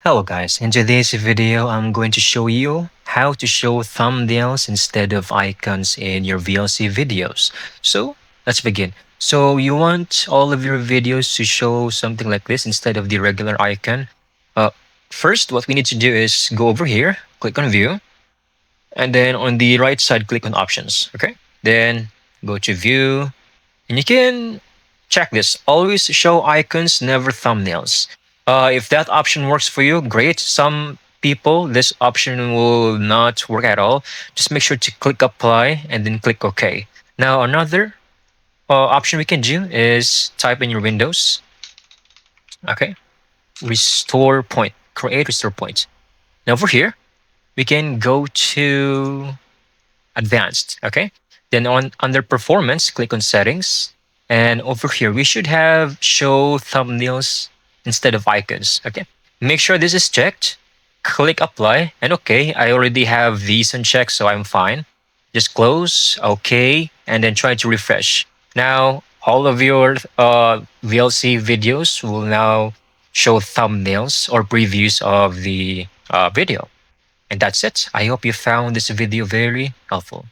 Hello guys, in today's video I'm going to show you how to show thumbnails instead of icons in your VLC videos. So let's begin. So you want all of your videos to show something like this instead of the regular icon. Uh, First, what we need to do is go over here, click on view, and then on the right side click on options. Okay, then go to view, and you can check this. Always show icons, never thumbnails. If that option works for you, great. Some people, this option will not work at all. Just make sure to click apply and then click OK. Now, another option we can do is type in your Windows. Okay, restore point, create restore point. Now, over here, we can go to advanced. Okay, then on under performance, click on settings, and over here we should have show thumbnails instead of icons. Okay, make sure this is checked, click apply, and okay, I already have these unchecked, so I'm fine. Just close, okay, and then try to refresh. Now all of your VLC videos will now show thumbnails or previews of the video. And that's it. I hope you found this video very helpful.